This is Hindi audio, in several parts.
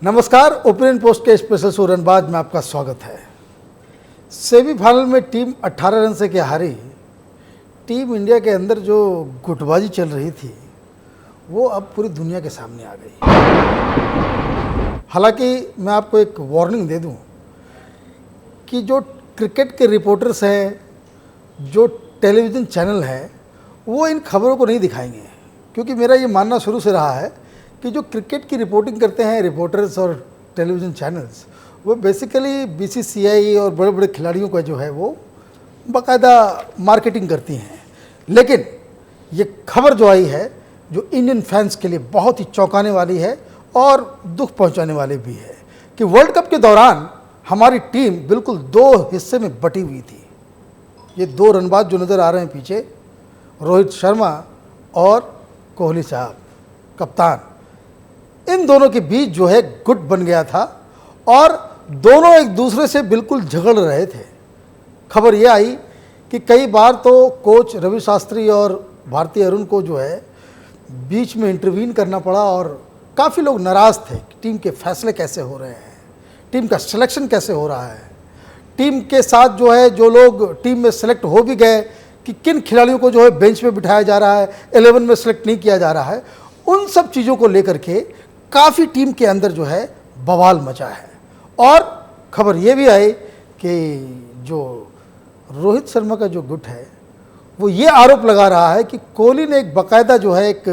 नमस्कार, ओपिनियन पोस्ट के स्पेशल शो रनबाज में आपका स्वागत है। सेमीफाइनल में टीम 18 रन से क्या हारी। टीम इंडिया के अंदर जो गुटबाजी चल रही थी वो अब पूरी दुनिया के सामने आ गई। हालांकि मैं आपको एक वार्निंग दे दूं कि जो क्रिकेट के रिपोर्टर्स हैं, जो टेलीविज़न चैनल हैं, वो इन खबरों को नहीं दिखाएंगे, क्योंकि मेरा ये मानना शुरू से रहा है कि जो क्रिकेट की रिपोर्टिंग करते हैं रिपोर्टर्स और टेलीविज़न चैनल्स, वो बेसिकली बीसीसीआई और बड़े बड़े खिलाड़ियों का जो है वो बाकायदा मार्केटिंग करती हैं। लेकिन ये खबर जो आई है जो इंडियन फैंस के लिए बहुत ही चौंकाने वाली है और दुख पहुंचाने वाली भी है कि वर्ल्ड कप के दौरान हमारी टीम बिल्कुल दो हिस्से में बटी हुई थी। ये दो रनबाज जो नज़र आ रहे हैं पीछे, रोहित शर्मा और कोहली साहब कप्तान, इन दोनों के बीच जो है गुट बन गया था और दोनों एक दूसरे से बिल्कुल झगड़ रहे थे। खबर ये आई कि कई बार तो कोच रवि शास्त्री और भारती अरुण को जो है बीच में इंटरवीन करना पड़ा और काफ़ी लोग नाराज़ थे कि टीम के फैसले कैसे हो रहे हैं, टीम का सिलेक्शन कैसे हो रहा है, टीम के साथ जो है जो लोग टीम में सेलेक्ट हो भी गए कि किन खिलाड़ियों को जो है बेंच पे बिठाया जा रहा है, 11 में सेलेक्ट नहीं किया जा रहा है। उन सब चीज़ों को लेकर के काफ़ी टीम के अंदर जो है बवाल मचा है। और खबर ये भी आई कि जो रोहित शर्मा का जो गुट है वो ये आरोप लगा रहा है कि कोहली ने एक बाकायदा जो है एक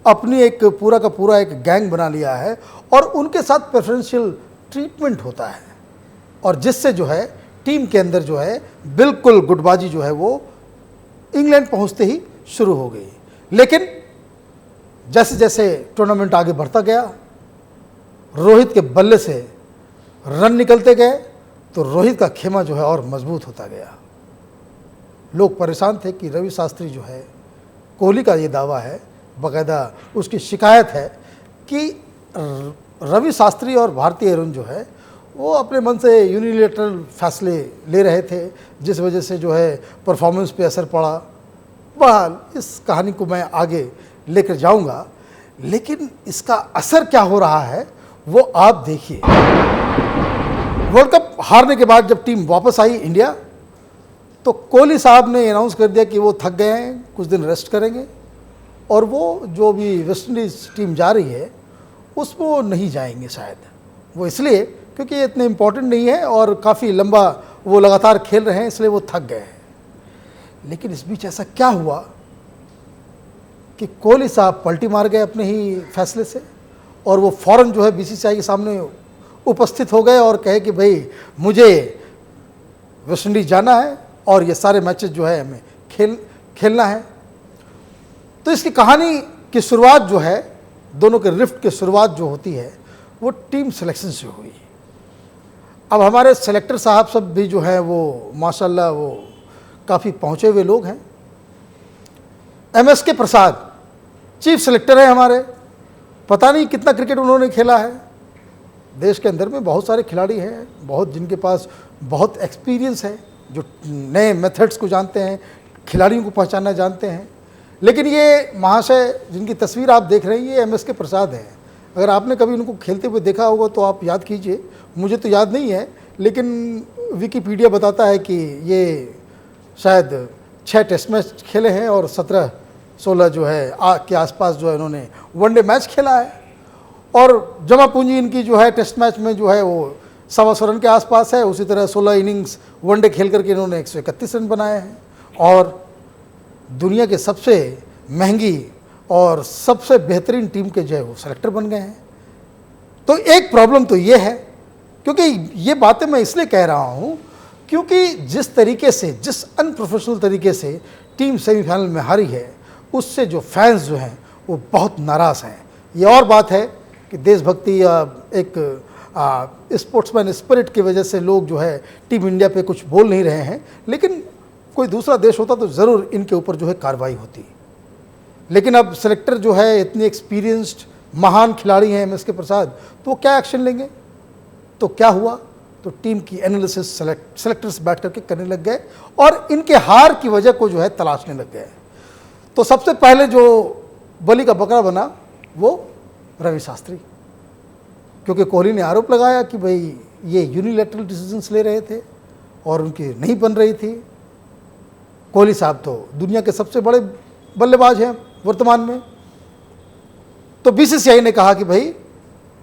अपनी एक पूरा का पूरा एक गैंग बना लिया है और उनके साथ प्रेफरेंशियल ट्रीटमेंट होता है, और जिससे जो है टीम के अंदर जो है बिल्कुल गुटबाजी जो है वो इंग्लैंड पहुंचते ही शुरू हो गई। लेकिन जैसे जैसे टूर्नामेंट आगे बढ़ता गया, रोहित के बल्ले से रन निकलते गए तो रोहित का खेमा जो है और मजबूत होता गया। लोग परेशान थे कि रवि शास्त्री जो है, कोहली का ये दावा है, बाकायदा उसकी शिकायत है कि रवि शास्त्री और भारती अरुण जो है वो अपने मन से यूनिलैटरल फैसले ले रहे थे, जिस वजह से जो है परफॉर्मेंस पे असर पड़ा। बहरहाल इस कहानी को मैं आगे लेकर जाऊंगा, लेकिन इसका असर क्या हो रहा है वो आप देखिए। वर्ल्ड कप हारने के बाद जब टीम वापस आई इंडिया, तो कोहली साहब ने अनाउंस कर दिया कि वो थक गए हैं, कुछ दिन रेस्ट करेंगे और वो जो भी वेस्ट इंडीज़ टीम जा रही है उसमें वो नहीं जाएंगे शायद। वो इसलिए क्योंकि ये इतने इम्पोर्टेंट नहीं है और काफ़ी लंबा वो लगातार खेल रहे हैं, इसलिए वो थक गए हैं। लेकिन इस बीच ऐसा क्या हुआ कि कोहली साहब पलटी मार गए अपने ही फैसले से और वो फ़ौरन जो है बीसीसीआई के सामने उपस्थित हो गए और कहे कि भाई मुझे वेस्ट इंडीज़ जाना है और ये सारे मैचेस जो है हमें खेलना है। तो इसकी कहानी की शुरुआत जो है, दोनों के रिफ्ट की शुरुआत जो होती है वो टीम सिलेक्शन से हुई। अब हमारे सेलेक्टर साहब सब भी जो है वो माशाल्लाह वो काफ़ी पहुँचे हुए लोग हैं। MSK प्रसाद चीफ सेलेक्टर है हमारे, पता नहीं कितना क्रिकेट उन्होंने खेला है। देश के अंदर में बहुत सारे खिलाड़ी हैं, बहुत जिनके पास बहुत एक्सपीरियंस है, जो नए मेथड्स को जानते हैं, खिलाड़ियों को पहचानना जानते हैं। लेकिन ये महाशय जिनकी तस्वीर आप देख रहे हैं ये MSK प्रसाद हैं। अगर आपने कभी उनको खेलते हुए देखा होगा तो आप याद कीजिए, मुझे तो याद नहीं है, लेकिन विकीपीडिया बताता है कि ये शायद 6 टेस्ट मैच खेले हैं और 17-16 जो है के आसपास जो है उन्होंने वनडे मैच खेला है। और जमा पूंजी इनकी जो है टेस्ट मैच में जो है वो 125 रन के आसपास है। उसी तरह 16 इनिंग्स वनडे खेल करके इन्होंने 131 रन बनाए हैं और दुनिया के सबसे महंगी और सबसे बेहतरीन टीम के जो है वो सेलेक्टर बन गए हैं। तो एक प्रॉब्लम तो ये है, क्योंकि ये बातें मैं इसलिए कह रहा हूँ क्योंकि जिस तरीके से, जिस अनप्रोफेशनल तरीके से टीम सेमीफाइनल में हारी है, उससे जो फैंस जो हैं वो बहुत नाराज़ हैं। ये और बात है कि देशभक्ति या एक स्पोर्ट्समैन स्पिरिट की वजह से लोग जो है टीम इंडिया पे कुछ बोल नहीं रहे हैं, लेकिन कोई दूसरा देश होता तो ज़रूर इनके ऊपर जो है कार्रवाई होती। लेकिन अब सेलेक्टर जो है इतने एक्सपीरियंस्ड महान खिलाड़ी हैं MSK प्रसाद, तो क्या एक्शन लेंगे? तो क्या हुआ, तो टीम की एनालिसिस सेलेक्टर्स बैठ करके करने लग गए और इनके हार की वजह को जो है तलाशने लग गए। तो सबसे पहले जो बलि का बकरा बना वो रवि शास्त्री, क्योंकि कोहली ने आरोप लगाया कि भाई ये यूनिलैटरल डिसीजंस ले रहे थे और उनकी नहीं बन रही थी। कोहली साहब तो दुनिया के सबसे बड़े बल्लेबाज हैं वर्तमान में। तो बीसीसीआई ने कहा कि भाई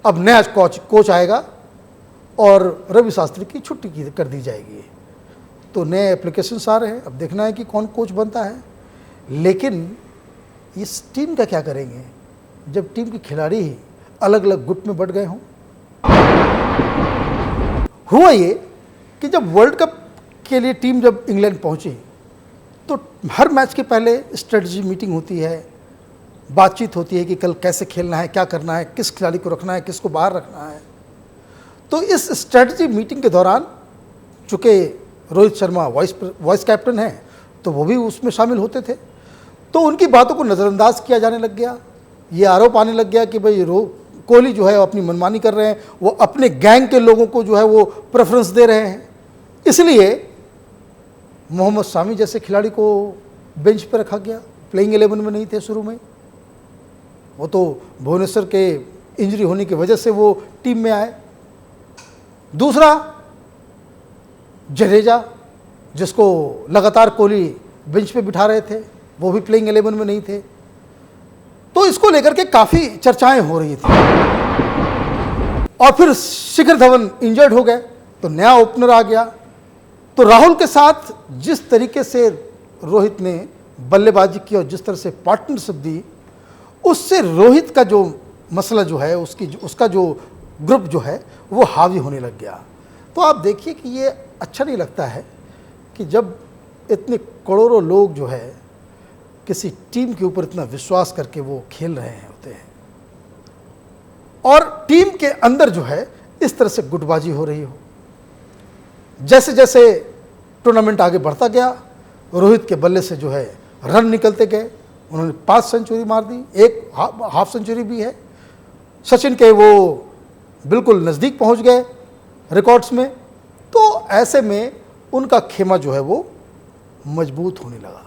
अब नया कोच आएगा और रवि शास्त्री की छुट्टी कर दी जाएगी। तो नए एप्लीकेशंस आ रहे हैं, अब देखना है कि कौन कोच बनता है। लेकिन इस टीम का क्या करेंगे जब टीम के खिलाड़ी ही अलग अलग गुट में बट गए हों। हुआ ये कि जब वर्ल्ड कप के लिए टीम जब इंग्लैंड पहुंची तो हर मैच के पहले स्ट्रेटजी मीटिंग होती है, बातचीत होती है कि कल कैसे खेलना है, क्या करना है, किस खिलाड़ी को रखना है, किसको बाहर रखना है। तो इस स्ट्रेटजी मीटिंग के दौरान चूँकि रोहित शर्मा वाइस कैप्टन हैं तो वो भी उसमें शामिल होते थे, तो उनकी बातों को नज़रअंदाज किया जाने लग गया। ये आरोप आने लग गया कि भाई कोहली जो है अपनी मनमानी कर रहे हैं, वो अपने गैंग के लोगों को जो है वो प्रेफरेंस दे रहे हैं। इसलिए मोहम्मद शामी जैसे खिलाड़ी को बेंच पर रखा गया, प्लेइंग 11 में नहीं थे शुरू में। वो तो भुवनेश्वर के इंजरी होने की वजह से वो टीम में आए। दूसरा जडेजा, जिसको लगातार कोहली बेंच पे बिठा रहे थे, वो भी प्लेइंग 11 में नहीं थे। तो इसको लेकर के काफ़ी चर्चाएं हो रही थी। और फिर शिखर धवन इंजर्ड हो गए तो नया ओपनर आ गया। तो राहुल के साथ जिस तरीके से रोहित ने बल्लेबाजी की और जिस तरह से पार्टनरशिप दी, उससे रोहित का जो मसला जो है, उसका जो ग्रुप जो है वो हावी होने लग गया। तो आप देखिए कि ये अच्छा नहीं लगता है कि जब इतने करोड़ों लोग जो है किसी टीम के ऊपर इतना विश्वास करके वो खेल रहे होते हैं और टीम के अंदर जो है इस तरह से गुटबाजी हो रही हो। जैसे जैसे टूर्नामेंट आगे बढ़ता गया, रोहित के बल्ले से जो है रन निकलते गए। उन्होंने 5 सेंचुरी मार दी, एक हाफ सेंचुरी भी है। सचिन के वो बिल्कुल नज़दीक पहुंच गए रिकॉर्ड्स में। तो ऐसे में उनका खेमा जो है वो मजबूत होने लगा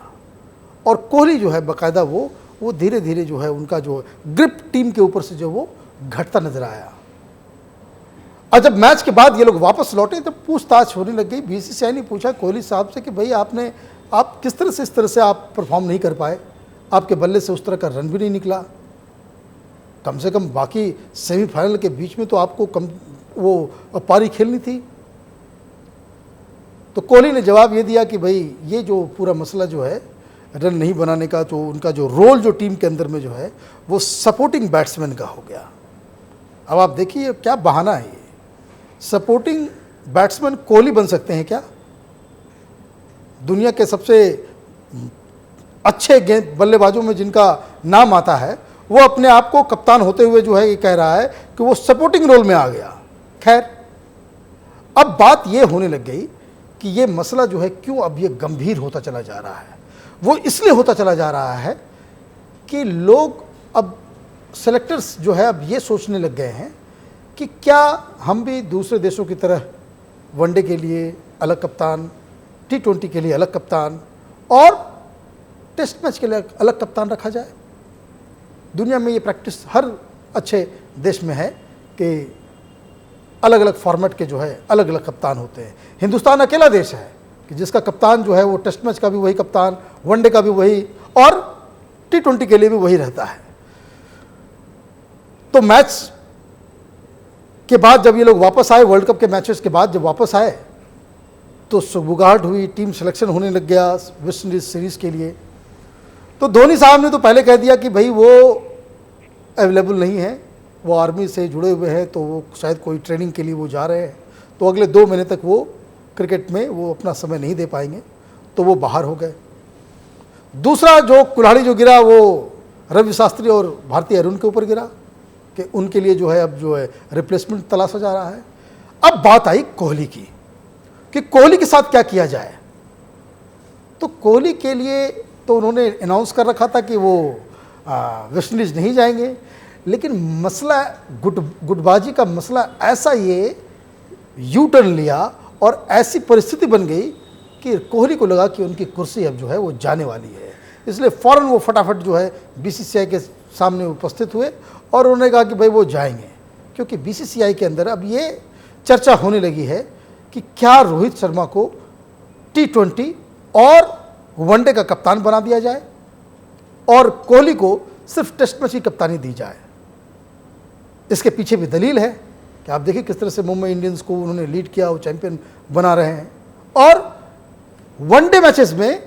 और कोहली जो है बाकायदा वो धीरे धीरे जो है उनका जो ग्रिप टीम के ऊपर से जो वो घटता नजर आया। और जब मैच के बाद ये लोग वापस लौटे तो पूछताछ होने लग गई। बीसीसीआई ने पूछा कोहली साहब से कि भाई आप किस तरह से इस तरह से आप परफॉर्म नहीं कर पाए, आपके बल्ले से उस तरह का रन भी नहीं निकला, कम से कम बाकी सेमीफाइनल के बीच में तो आपको वो पारी खेलनी थी। तो कोहली ने जवाब ये दिया कि भाई ये जो पूरा मसला जो है रन नहीं बनाने का, तो उनका जो रोल जो टीम के अंदर में जो है वो सपोर्टिंग बैट्समैन का हो गया। अब आप देखिए क्या बहाना है ये। सपोर्टिंग बैट्समैन कोहली बन सकते हैं क्या? दुनिया के सबसे अच्छे गेंद बल्लेबाजों में जिनका नाम आता है वो अपने आप को कप्तान होते हुए जो है ये कह रहा है कि वो सपोर्टिंग रोल में आ गया। खैर, अब बात ये होने लग गई कि ये मसला जो है क्यों अब ये गंभीर होता चला जा रहा है। वो इसलिए होता चला जा रहा है कि लोग अब सेलेक्टर्स जो है अब ये सोचने लग गए हैं कि क्या हम भी दूसरे देशों की तरह वनडे के लिए अलग कप्तान, T20 के लिए अलग कप्तान और टेस्ट मैच के लिए अलग कप्तान रखा जाए। दुनिया में ये प्रैक्टिस हर अच्छे देश में है कि अलग अलग फॉर्मेट के जो है अलग अलग कप्तान होते हैं। हिंदुस्तान अकेला देश है कि जिसका कप्तान जो है वो टेस्ट मैच का भी वही कप्तान, वनडे का भी वही और T20 के लिए भी वही रहता है। तो मैच के बाद जब ये लोग वापस आए, वर्ल्ड कप के मैचेस के बाद जब वापस आए तो सुगबुगाहट हुई, टीम सिलेक्शन होने लग गया वेस्ट इंडीज सीरीज़ के लिए। तो धोनी साहब ने तो पहले कह दिया कि भाई वो अवेलेबल नहीं है, वो आर्मी से जुड़े हुए हैं, तो वो शायद कोई ट्रेनिंग के लिए वो जा रहे हैं, तो अगले 2 महीने तक वो क्रिकेट में वो अपना समय नहीं दे पाएंगे, तो वो बाहर हो गए। दूसरा जो कुल्हाड़ी जो गिरा वो रवि शास्त्री और भारती अरुण के ऊपर गिरा कि उनके लिए जो है अब जो है रिप्लेसमेंट तलाशा जा रहा है। अब बात आई कोहली की कि कोहली के साथ क्या किया जाए। तो कोहली के लिए तो उन्होंने अनाउंस कर रखा था कि वो वेस्ट इंडीज़ नहीं जाएंगे, लेकिन मसला गुटबाजी का मसला ऐसा ये यू टर्न लिया और ऐसी परिस्थिति बन गई कि कोहली को लगा कि उनकी कुर्सी अब जो है वो जाने वाली है। इसलिए फ़ौरन वो फटाफट जो है बीसीसीआई के सामने उपस्थित हुए और उन्होंने कहा कि भाई वो जाएंगे, क्योंकि बीसीसीआई के अंदर अब ये चर्चा होने लगी है कि क्या रोहित शर्मा को T20 और वनडे का कप्तान बना दिया जाए और कोहली को सिर्फ टेस्ट मैच की कप्तानी दी जाए। इसके पीछे भी दलील है कि आप देखिए किस तरह से मुंबई इंडियंस को उन्होंने लीड किया, वो चैंपियन बना रहे हैं। और वनडे मैचेस में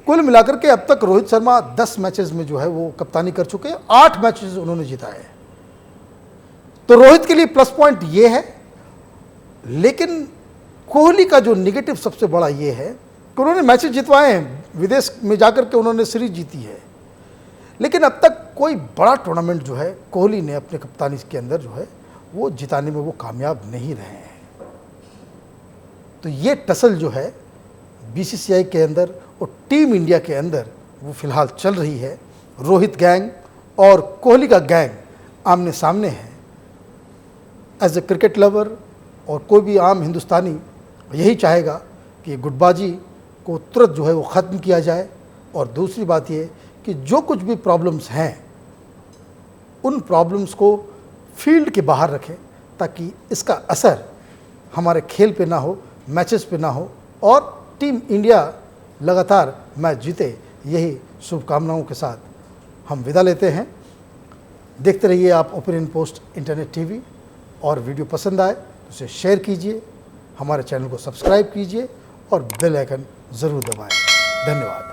कुल मिलाकर के अब तक रोहित शर्मा 10 मैचेस में जो है वो कप्तानी कर चुके हैं, 8 मैचेस उन्होंने जिताए हैं। तो रोहित के लिए प्लस पॉइंट ये है, लेकिन कोहली का जो निगेटिव सबसे बड़ा ये है कि उन्होंने मैचेस जितवाए हैं, विदेश में जाकर के उन्होंने सीरीज जीती है, लेकिन अब तक कोई बड़ा टूर्नामेंट जो है कोहली ने अपने कप्तानी के अंदर जो है वो जिताने में वो कामयाब नहीं रहे हैं। तो ये टसल जो है बीसीसीआई के अंदर और टीम इंडिया के अंदर वो फिलहाल चल रही है। रोहित गैंग और कोहली का गैंग आमने सामने है। एज ए क्रिकेट लवर और कोई भी आम हिंदुस्तानी यही चाहेगा कि गुटबाजी को तुरंत जो है वो ख़त्म किया जाए। और दूसरी बात ये कि जो कुछ भी प्रॉब्लम्स हैं उन प्रॉब्लम्स को फील्ड के बाहर रखें, ताकि इसका असर हमारे खेल पे ना हो, मैचेस पे ना हो और टीम इंडिया लगातार मैच जीते। यही शुभकामनाओं के साथ हम विदा लेते हैं। देखते रहिए आप ओपिनियन पोस्ट इंटरनेट टीवी, और वीडियो पसंद आए तो उसे शेयर कीजिए, हमारे चैनल को सब्सक्राइब कीजिए और बेल आइकन ज़रूर दबाएं। धन्यवाद।